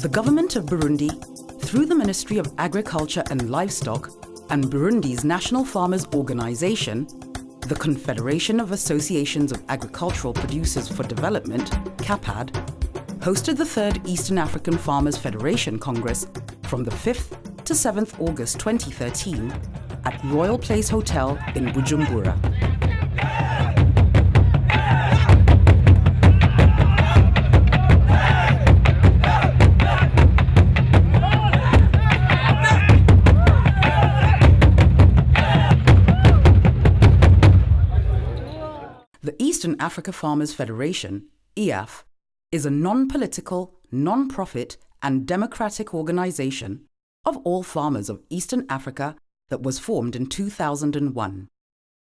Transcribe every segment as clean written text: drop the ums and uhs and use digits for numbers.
The government of Burundi, through the Ministry of Agriculture and Livestock and Burundi's National Farmers Organization, the Confederation of Associations of Agricultural Producers for Development, CAPAD, hosted the 3rd Eastern African Farmers Federation Congress from the 5th to 7th August 2013 at Royal Place Hotel in Bujumbura. The Eastern Africa Farmers Federation, Eaff, is a non-political, non-profit and democratic organization of all farmers of Eastern Africa that was formed in 2001.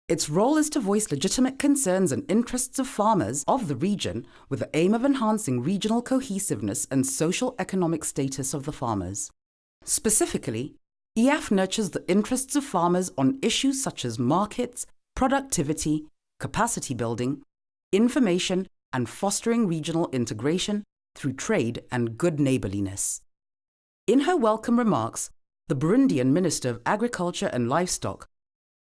Its role is to voice legitimate concerns and interests of farmers of the region with the aim of enhancing regional cohesiveness and social-economic status of the farmers. Specifically, Eaff nurtures the interests of farmers on issues such as markets, productivity, capacity building, information, and fostering regional integration through trade and good neighborliness. In her welcome remarks, the Burundian Minister of Agriculture and Livestock,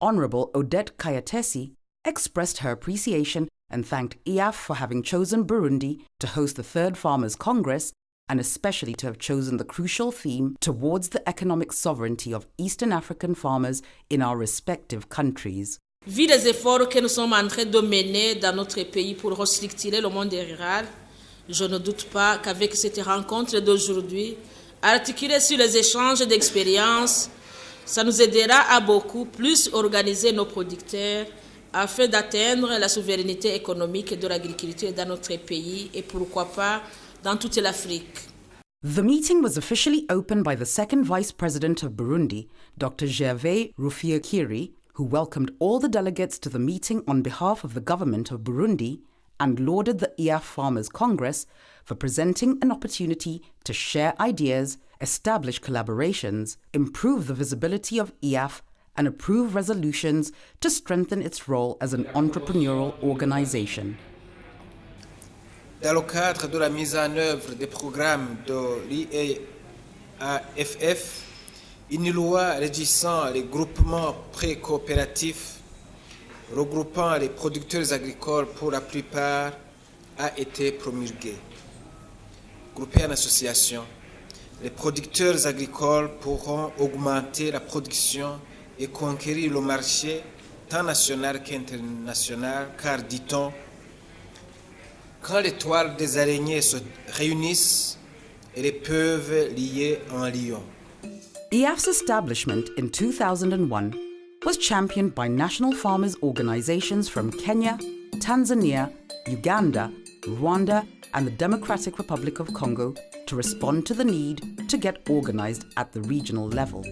Honorable Odette Kayatesi, expressed her appreciation and thanked Eaff for having chosen Burundi to host the 3rd Farmers' Congress and especially to have chosen the crucial theme towards the economic sovereignty of Eastern African farmers in our respective countries. Vu les efforts que nous sommes en train de mener dans notre pays pour restructurer le monde rural, je ne doute pas qu'avec cette rencontre d'aujourd'hui, articulée sur les échanges d'expériences, ça nous aidera à beaucoup plus organiser nos producteurs afin d'atteindre la souveraineté économique de l'agriculture dans notre pays et pourquoi pas dans toute l'Afrique. The meeting was officially opened by the 2nd Vice President of Burundi, Dr. Gervais Rufyikiri, who welcomed all the delegates to the meeting on behalf of the government of Burundi and lauded the Eaff Farmers Congress for presenting an opportunity to share ideas, establish collaborations, improve the visibility of Eaff, and approve resolutions to strengthen its role as an entrepreneurial organization. Dans le cadre de la mise en œuvre des programmes de l'IAFF, une loi régissant les groupements pré-coopératifs regroupant les producteurs agricoles pour la plupart a été promulguée. Groupés en association, les producteurs agricoles pourront augmenter la production et conquérir le marché tant national qu'international, car, dit-on, quand les toiles des araignées se réunissent, elles peuvent lier un lion. Eaff's establishment in 2001 was championed by national farmers' organizations from Kenya, Tanzania, Uganda, Rwanda, and the Democratic Republic of Congo to respond to the need to get organized at the regional level.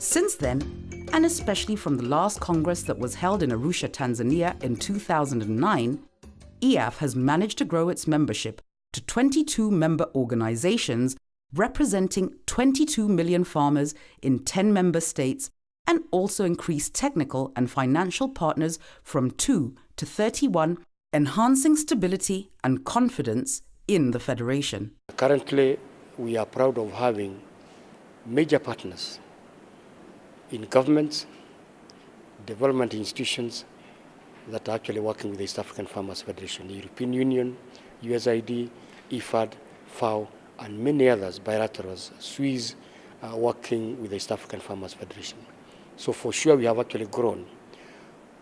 Since then, and especially from the last Congress that was held in Arusha, Tanzania in 2009, Eaff has managed to grow its membership to 22 member organizations representing 22 million farmers in 10 member states and also increased technical and financial partners from 2 to 31, enhancing stability and confidence in the Federation. Currently, we are proud of having major partners in governments, development institutions that are actually working with the East African Farmers Federation, the European Union, USAID, IFAD, FAO, and many others, bilaterals, Swiss, working with the East African Farmers Federation. So for sure we have actually grown.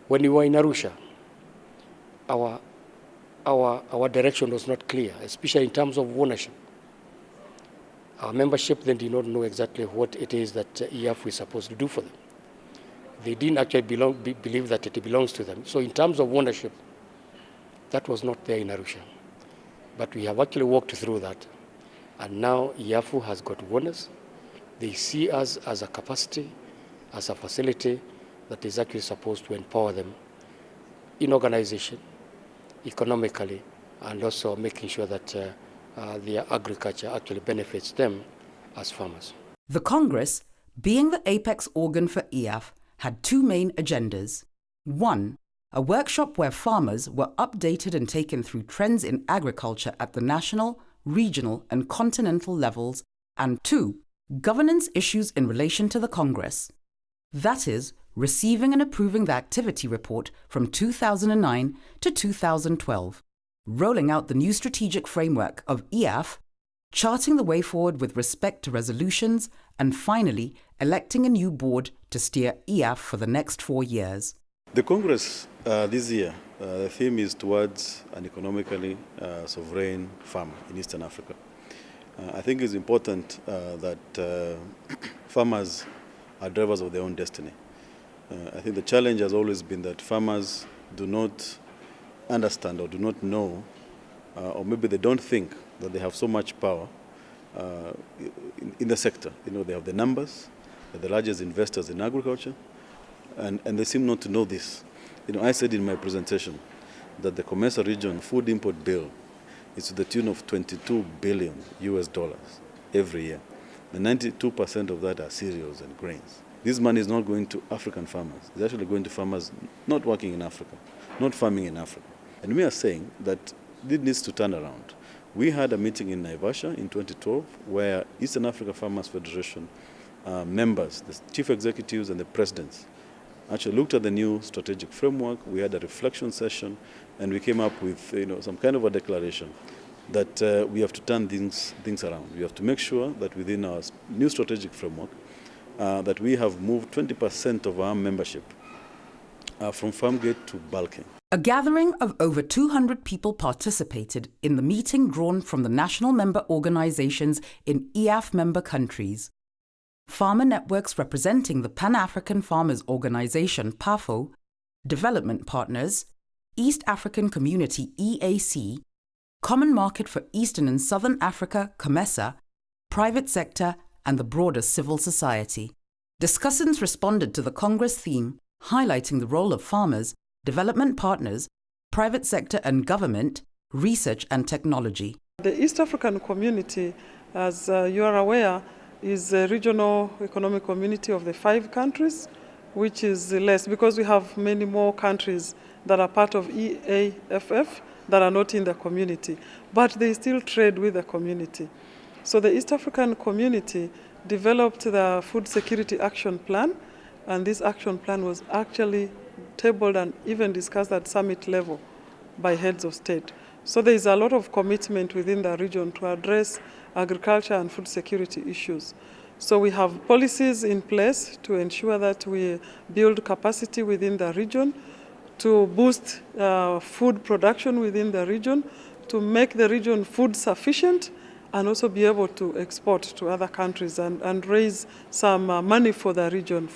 When we were in Arusha, our direction was not clear, especially in terms of ownership. Our membership then did not know exactly what it is that Eaff is supposed to do for them. They didn't actually believe that it belongs to them. So in terms of ownership, that was not there in Arusha. But we have actually walked through that. And now Eaff has got owners. They see us as a capacity, as a facility that is actually supposed to empower them in organization, economically, and also making sure that their agriculture actually benefits them as farmers. The Congress, being the apex organ for Eaff, had 2 main agendas. 1, a workshop where farmers were updated and taken through trends in agriculture at the national, regional, and continental levels, and 2. Governance issues in relation to the Congress. That is, receiving and approving the activity report from 2009 to 2012, rolling out the new strategic framework of Eaff, charting the way forward with respect to resolutions, and finally, electing a new board to steer Eaff for the next 4 years. The Congress this year, the theme is towards an economically sovereign farmer in Eastern Africa. I think it's important that farmers are drivers of their own destiny. I think the challenge has always been that farmers do not understand or do not know, or maybe they don't think that they have so much power in the sector. You know, they have the numbers, they're the largest investors in agriculture, and they seem not to know this. You know, I said in my presentation that the COMESA region food import bill is to the tune of $22 billion every year. And 92% of that are cereals and grains. This money is not going to African farmers. It's actually going to farmers not working in Africa, not farming in Africa. And we are saying that this needs to turn around. We had a meeting in Naivasha in 2012 where Eastern Africa Farmers Federation members, the chief executives and the presidents, actually looked at the new strategic framework. We had a reflection session, and we came up with some kind of a declaration that we have to turn things around. We have to make sure that within our new strategic framework that we have moved 20% of our membership from farm gate to bulking. A gathering of over 200 people participated in the meeting drawn from the national member organizations in Eaff member countries. Farmer networks representing the Pan-African Farmers Organization, PAFO, development partners, East African Community, EAC, Common Market for Eastern and Southern Africa, COMESA, private sector, and the broader civil society. Discussants responded to the Congress theme, highlighting the role of farmers, development partners, private sector and government, research and technology. The East African community, as you are aware, is a regional economic community of the 5 countries, which is less because we have many more countries that are part of EAFF that are not in the community, but they still trade with the community. So the East African community developed the Food Security Action Plan, and this action plan was actually tabled and even discussed at summit level by heads of state. So there is a lot of commitment within the region to address agriculture and food security issues. So we have policies in place to ensure that we build capacity within the region, to boost food production within the region, to make the region food sufficient, and also be able to export to other countries and raise some money for the region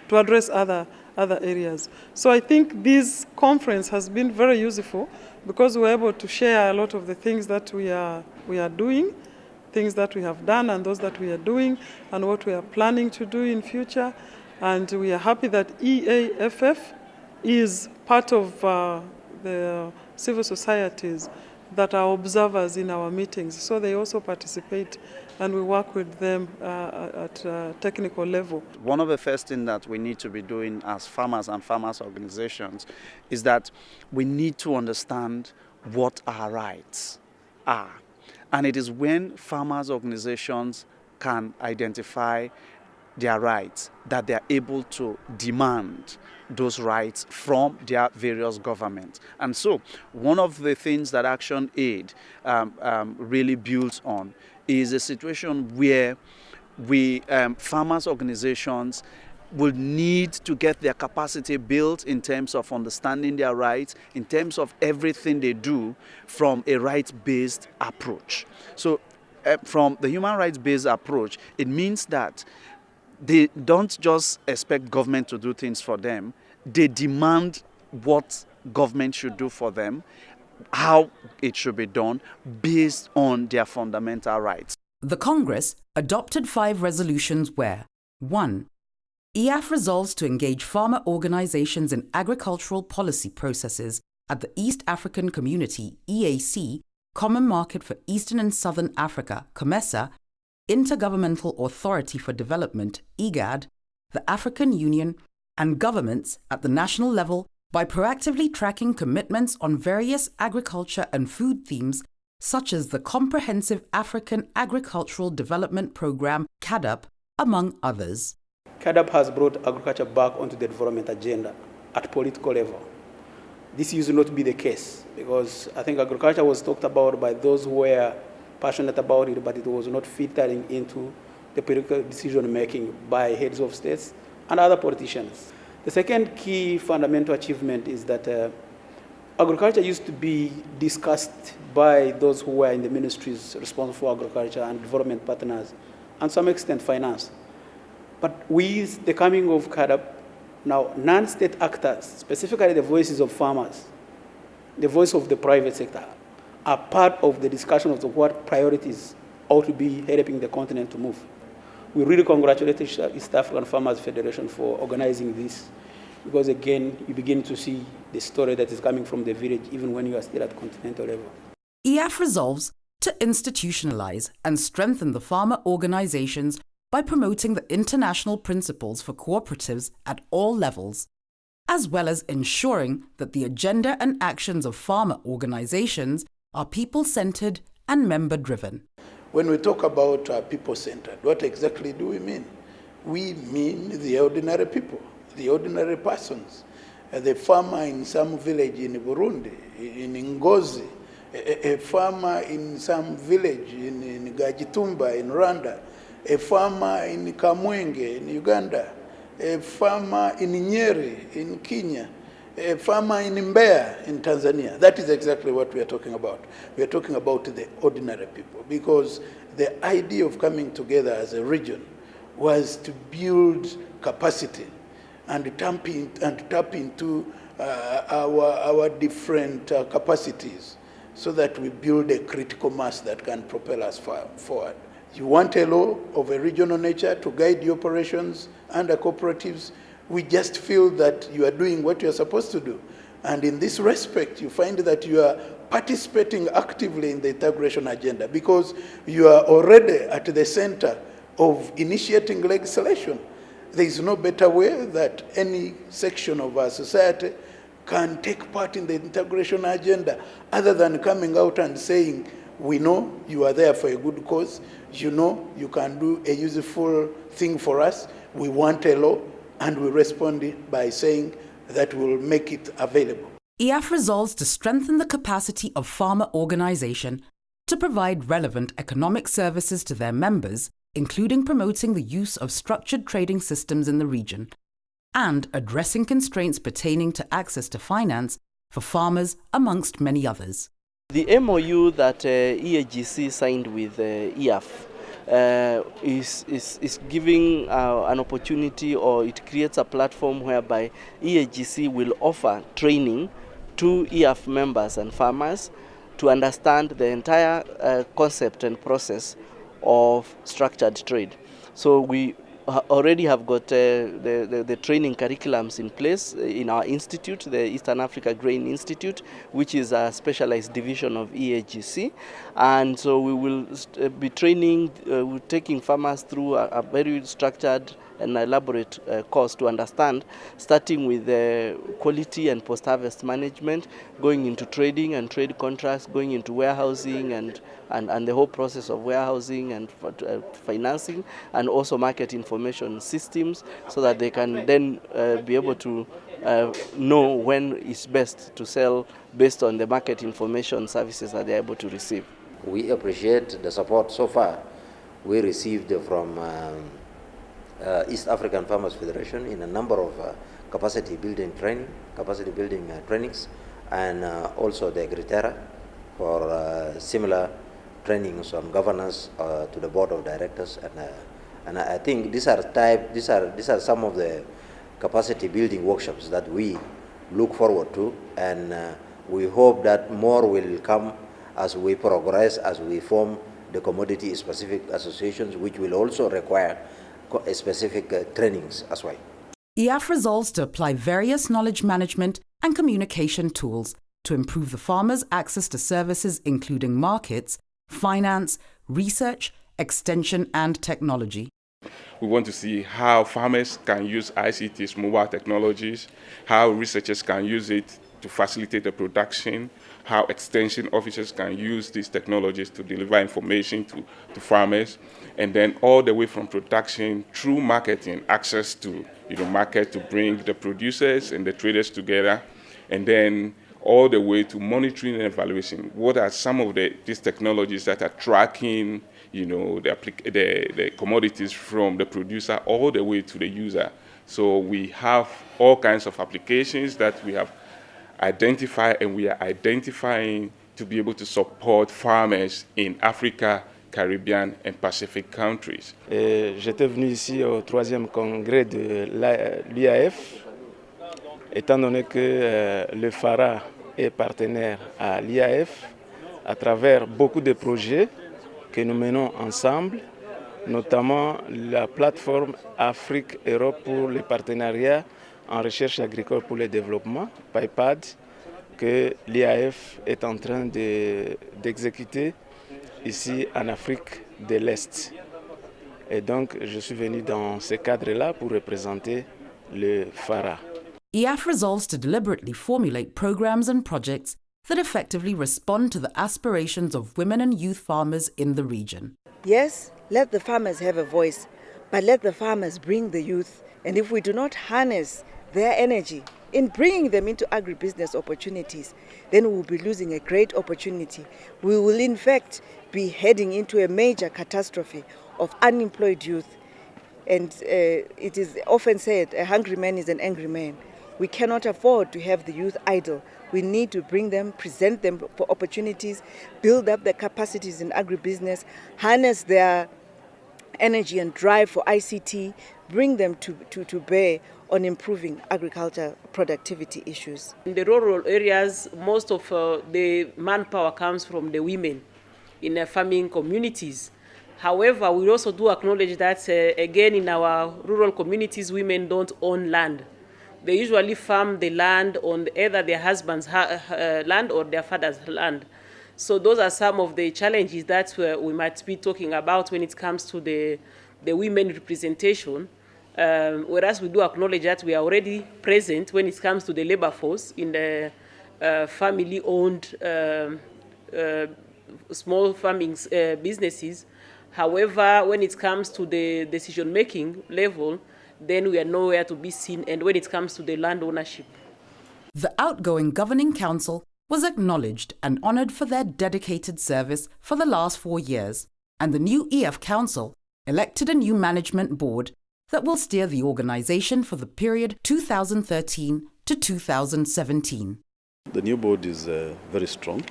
to address other areas. So I think this conference has been very useful because we're able to share a lot of the things that we are doing, things that we have done and those that we are doing, and what we are planning to do in future. And we are happy that EAFF is part of the civil societies that are observers in our meetings. So they also participate and we work with them at a technical level. One of the first things that we need to be doing as farmers and farmers organizations is that we need to understand what our rights are. And it is when farmers organizations can identify their rights that they are able to demand those rights from their various governments. And so one of the things that Action Aid really builds on is a situation where farmers organizations will need to get their capacity built in terms of understanding their rights, in terms of everything they do from a rights-based approach. So from the human rights-based approach, it means that they don't just expect government to do things for them, they demand what government should do for them, how it should be done, based on their fundamental rights. The Congress adopted 5 resolutions where 1. Eaff resolves to engage farmer organizations in agricultural policy processes at the East African Community, EAC, Common Market for Eastern and Southern Africa, COMESA, Intergovernmental Authority for Development, IGAD, the African Union, and governments at the national level by proactively tracking commitments on various agriculture and food themes such as the Comprehensive African Agricultural Development Programme, CAADP, among others. CAADP has brought agriculture back onto the development agenda at political level. This used not to be the case because I think agriculture was talked about by those who were passionate about it, but it was not filtering into the political decision making by heads of states and other politicians. The second key fundamental achievement is that agriculture used to be discussed by those who were in the ministries responsible for agriculture and development partners, and to some extent finance. But with the coming of CAADP, now non-state actors, specifically the voices of farmers, the voice of the private sector, are part of the discussion of what priorities ought to be helping the continent to move. We really congratulate the East African Farmers Federation for organizing this, because again, you begin to see the story that is coming from the village, even when you are still at continental level. Eaff resolves to institutionalize and strengthen the farmer organizations by promoting the international principles for cooperatives at all levels, as well as ensuring that the agenda and actions of farmer organizations are people-centered and member-driven. When we talk about people-centered, what exactly do we mean? We mean the ordinary people, the ordinary persons. The farmer in some village in Burundi, in Ngozi, a farmer in some village in Gajitumba, in Rwanda, a farmer in Kamwenge, in Uganda, a farmer in Nyeri, in Kenya, a farmer in Mbeya, in Tanzania. That is exactly what we are talking about. We are talking about the ordinary people, because the idea of coming together as a region was to build capacity and tap into our different capacities so that we build a critical mass that can propel us forward. You want a law of a regional nature to guide the operations under cooperatives. We just feel that you are doing what you are supposed to do. And in this respect, you find that you are participating actively in the integration agenda because you are already at the center of initiating legislation. There is no better way that any section of our society can take part in the integration agenda other than coming out and saying, we know you are there for a good cause, you know you can do a useful thing for us, we want a law, and we respond by saying that we will make it available. Eaff resolves to strengthen the capacity of farmer organization to provide relevant economic services to their members, including promoting the use of structured trading systems in the region and addressing constraints pertaining to access to finance for farmers, amongst many others. The MOU that EAGC signed with Eaff is giving an opportunity, or it creates a platform whereby EAGC will offer training to Eaff members and farmers to understand the entire concept and process of structured trade. So we already have got the training curriculums in place in our institute, the Eastern Africa Grain Institute, which is a specialized division of EAGC. And so we will be training, taking farmers through a very structured and elaborate course to understand, starting with quality and post-harvest management, going into trading and trade contracts, going into warehousing and the whole process of warehousing and financing, and also market information systems, so that they can then be able to know when it's best to sell based on the market information services that they're able to receive. We appreciate the support so far we received from East African Farmers Federation in a number of capacity building trainings, and also the Agritera for similar trainings on governance to the board of directors, and I think these are some of the capacity building workshops that we look forward to, and we hope that more will come as we progress, as we form the commodity specific associations, which will also require specific trainings as well. Eaff resolves to apply various knowledge management and communication tools to improve the farmers' access to services including markets, finance, research, extension and technology. We want to see how farmers can use ICTs, mobile technologies, how researchers can use it to facilitate the production, how extension officers can use these technologies to deliver information to farmers, and then all the way from production through marketing, access to market to bring the producers and the traders together, and then all the way to monitoring and evaluation. What are some of these technologies that are tracking the commodities from the producer all the way to the user? So we have all kinds of applications that we have identified, and we are identifying to be able to support farmers in Africa, Caribbean and Pacific countries. J'étais venu ici au 3e congrès de l'IAF, étant donné que le FARA est partenaire à l'IAF à travers beaucoup de projets que nous menons ensemble, notamment la plateforme Afrique-Europe pour les partenariats en recherche agricole pour le développement, PIPAD, que l'IAF est en train d'exécuter ici en Afrique de l'Est. Et donc, je suis venu dans ce cadre-là pour représenter le FARA. Eaff resolves to deliberately formulate programs and projects that effectively respond to the aspirations of women and youth farmers in the region. Yes, let the farmers have a voice, but let the farmers bring the youth. And if we do not harness their energy in bringing them into agribusiness opportunities, then we will be losing a great opportunity. We will in fact be heading into a major catastrophe of unemployed youth. And it is often said, a hungry man is an angry man. We cannot afford to have the youth idle. We need to bring them, present them for opportunities, build up their capacities in agribusiness, harness their energy and drive for ICT, bring them to bear on improving agriculture productivity issues. In the rural areas, most of the manpower comes from the women in the farming communities. However, we also do acknowledge that, again, in our rural communities, women don't own land. They usually farm the land on either their husband's land or their father's land. So those are some of the challenges that we might be talking about when it comes to the women representation. Whereas we do acknowledge that we are already present when it comes to the labor force in the family-owned small farming businesses. However, when it comes to the decision-making level, then we are nowhere to be seen, and when it comes to the land ownership. The outgoing Governing Council was acknowledged and honoured for their dedicated service for the last 4 years, and the new Eaff Council elected a new management board that will steer the organisation for the period 2013 to 2017. The new board is very strong.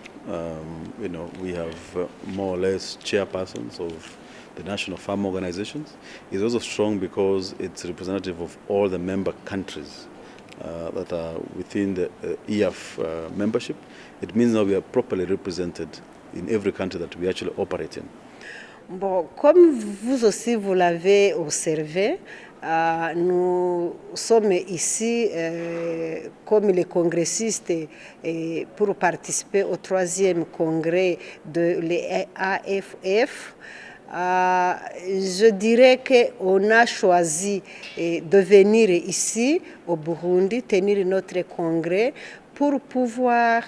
We have more or less chairpersons of the national farm organizations. It's also strong because it's representative of all the member countries that are within the Eaff membership. It means now we are properly represented in every country that we actually operate in. Bon, comme vous aussi vous l'avez observé, nous sommes ici comme les congressistes pour participer au 3e congrès de l'EAFF. Je dirais qu'on a choisi de venir ici au Burundi, tenir notre congrès pour pouvoir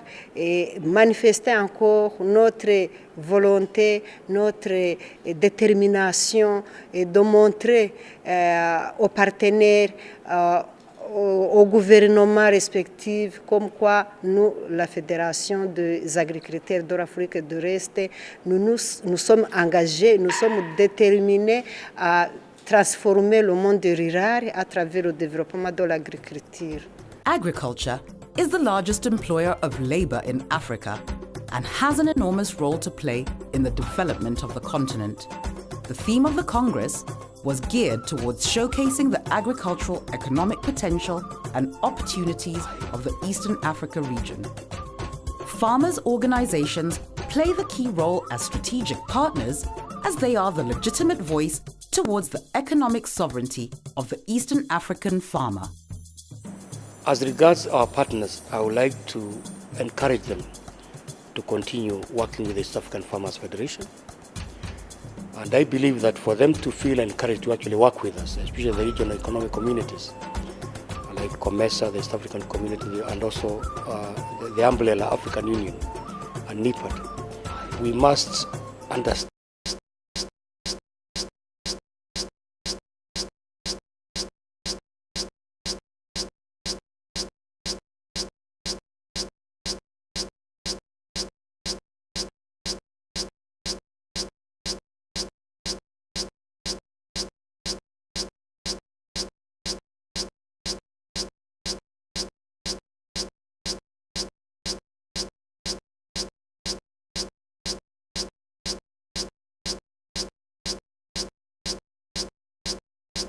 manifester encore notre volonté, notre détermination et de montrer aux partenaires, au gouvernement respectif, comme quoi nous, la Fédération des agriculteurs d'Afrique de l'Est, nous sommes engagés, nous sommes déterminés à transformer le monde rural à travers le développement de l'agriculture. Agriculture is the largest employer of labour in Africa and has an enormous role to play in the development of the continent. The theme of the Congress was geared towards showcasing the agricultural economic potential and opportunities of the Eastern Africa region. Farmers' organizations play the key role as strategic partners as they are the legitimate voice towards the economic sovereignty of the Eastern African farmer. As regards our partners, I would like to encourage them to continue working with the East African Farmers Federation. And I believe that for them to feel encouraged to actually work with us, especially the regional economic communities, like COMESA, the East African Community, and also the umbrella African Union, and NIPAD. We must understand